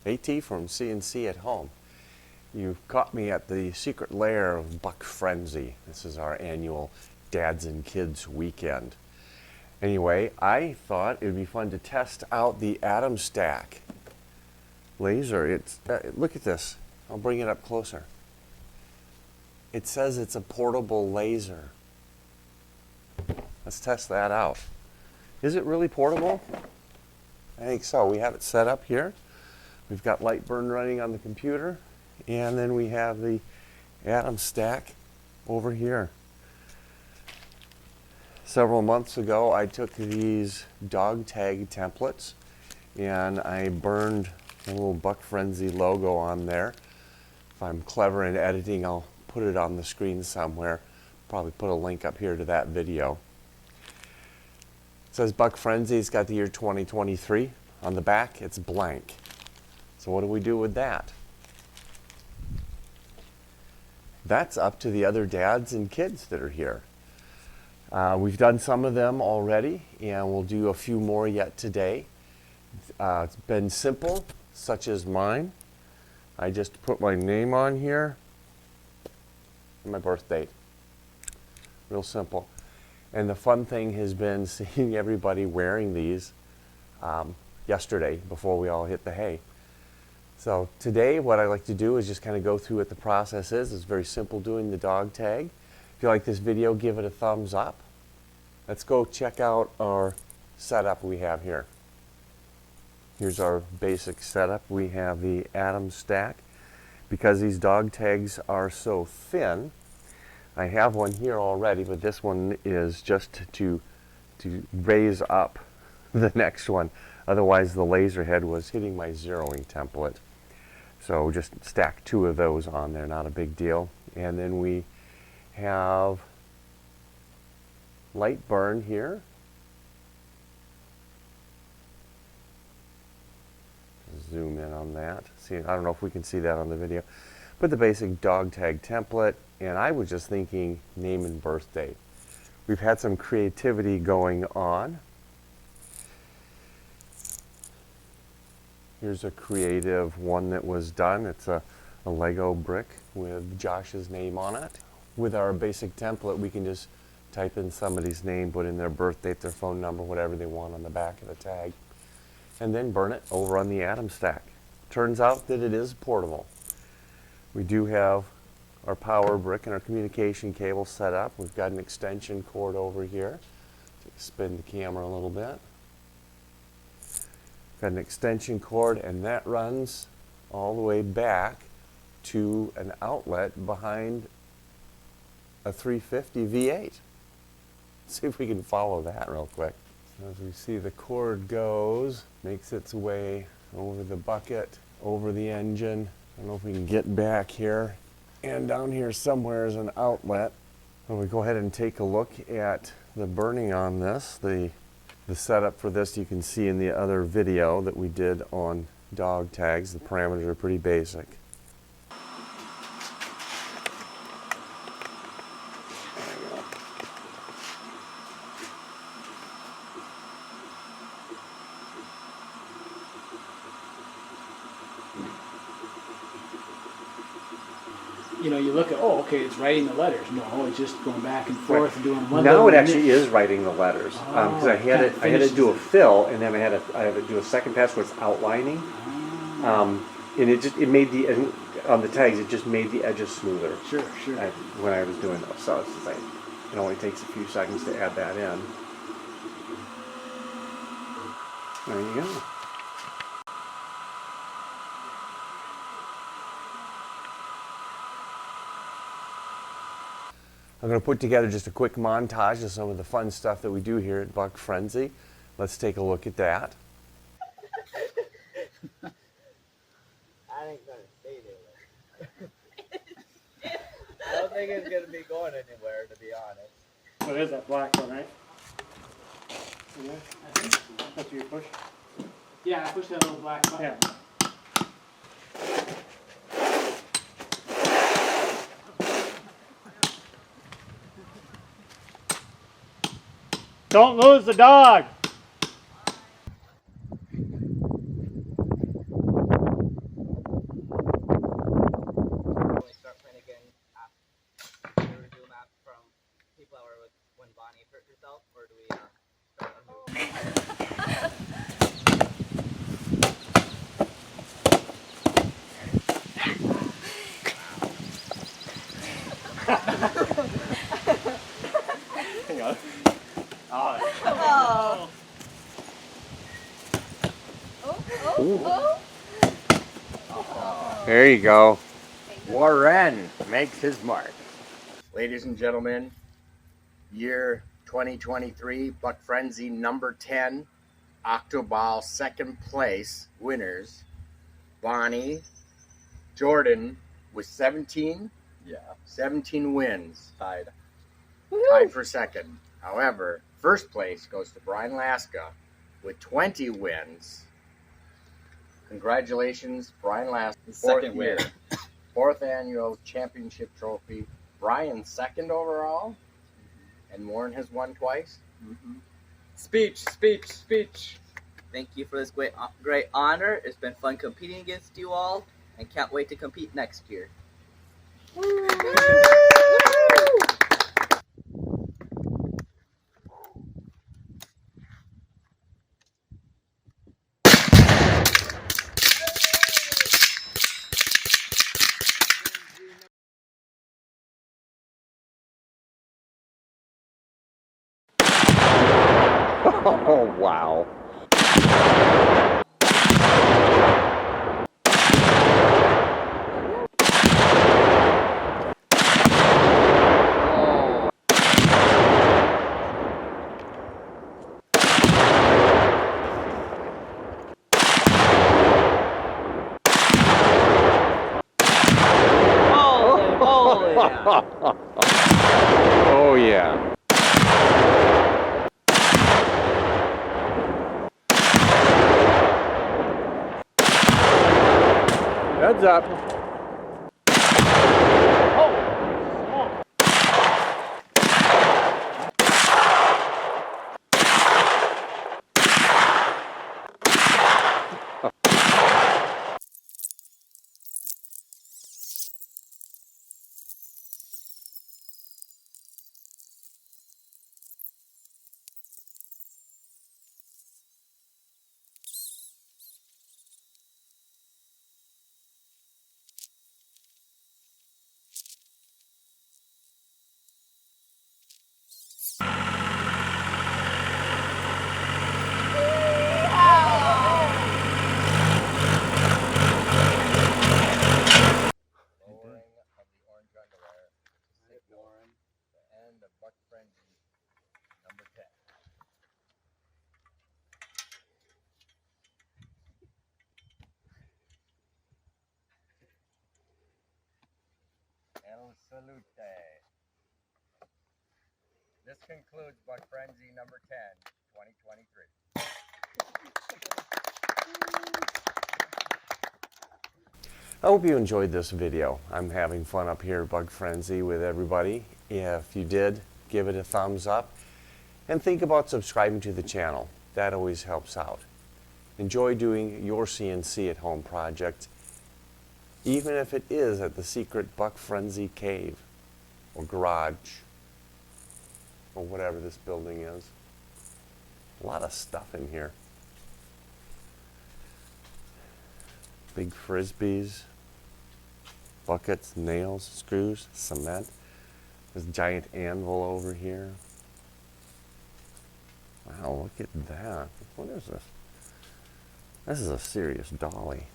AT from CNC at Home. You've caught me at the secret lair of Buck Frenzy. This is our annual Dads and Kids weekend. Anyway, I thought it would be fun to test out the Atomstack laser. Look at this. I'll bring it up closer. It says it's a portable laser. Let's test that out. Is it really portable? I think so. We have it set up here. We've got Lightburn running on the computer, and then we have the Atomstack over here. Several months ago, I took these dog tag templates and I burned a little Buck Frenzy logo on there. If I'm clever in editing, I'll put it on the screen somewhere. Probably put a link up here to that video. It says Buck Frenzy. It's got the year 2023. On the back, it's blank. So what do we do with that? That's up to the other dads and kids that are here. We've done some of them already, and we'll do a few more yet today. It's been simple, such as mine. I just put my name on here and my birth date. Real simple. And the fun thing has been seeing everybody wearing these yesterday before we all hit the hay. So today what I like to do is just kind of go through what the process is. It's very simple doing the dog tag. If you like this video, give it a thumbs up. Let's go check out our setup we have here. Here's our basic setup. We have the Atomstack. Because these dog tags are so thin, I have one here already, but this one is just to raise up the next one. Otherwise the laser head was hitting my zeroing template. So just stack two of those on there, not a big deal. And then we have Lightburn here. Zoom in on that. See, I don't know if we can see that on the video. But the basic dog tag template, and I was just thinking name and birth date. We've had some creativity going on. Here's a creative one that was done. It's a Lego brick with Josh's name on it. With our basic template, we can just type in somebody's name, put in their birth date, their phone number, whatever they want on the back of the tag, and then burn it over on the Atomstack. Turns out that it is portable. We do have our power brick and our communication cable set up. We've got an extension cord over here. Spin the camera a little bit. Got an extension cord, and that runs all the way back to an outlet behind a 350 V8. See if we can follow that real quick. As we see, the cord goes, makes its way over the bucket, over the engine. I don't know if we can get back here. And down here somewhere is an outlet. When we go ahead and take a look at the burning on this, the setup for this you can see in the other video that we did on dog tags. The parameters are pretty basic. You know, you look at, oh, okay, it's writing the letters. No, it's just going back and forth and doing one. Now it actually is writing the letters because I had to do a fill, and then I had to do a second pass where it's outlining, and it made the on the tags it just made the edges smoother. Sure. When I was doing those, so it's like it only takes a few seconds to add that in. There you go. I'm going to put together just a quick montage of some of the fun stuff that we do here at Buck Frenzy. Let's take a look at that. I ain't going to stay there. I don't think it's going to be going anywhere, to be honest. What is that black one, right? Yeah, I think so. That's what you push? Yeah, I pushed that little black button. Yeah. Don't lose the dog. with when Bonnie hurt herself, or do we start anew? Hang on. Oh. There you go. Warren makes his mark. Ladies and gentlemen, year 2023 Buck Frenzy number 10 Octoball second place winners. Bonnie Jordan with 17 wins. Tied for second. However, first place goes to Brian Laska with 20 wins. Congratulations, Brian Laska. Second win. Fourth annual championship trophy. Brian second overall. And Warren has won twice. Speech. Thank you for this great honor. It's been fun competing against you all, and can't wait to compete next year. Oh, wow. Oh, yeah. Heads up. Lowering of the orange underwear to signal the end of Buck Frenzy number 10. El salute. This concludes Buck Frenzy number 10, 2023. I hope you enjoyed this video. I'm having fun up here at Bug Frenzy with everybody. If you did, give it a thumbs up and think about subscribing to the channel. That always helps out. Enjoy doing your CNC at home project, even if it is at the secret Buck Frenzy cave or garage or whatever this building is. A lot of stuff in here. Big frisbees, buckets, nails, screws, cement. This giant anvil over here. Wow, look at that. What is this? This is a serious dolly.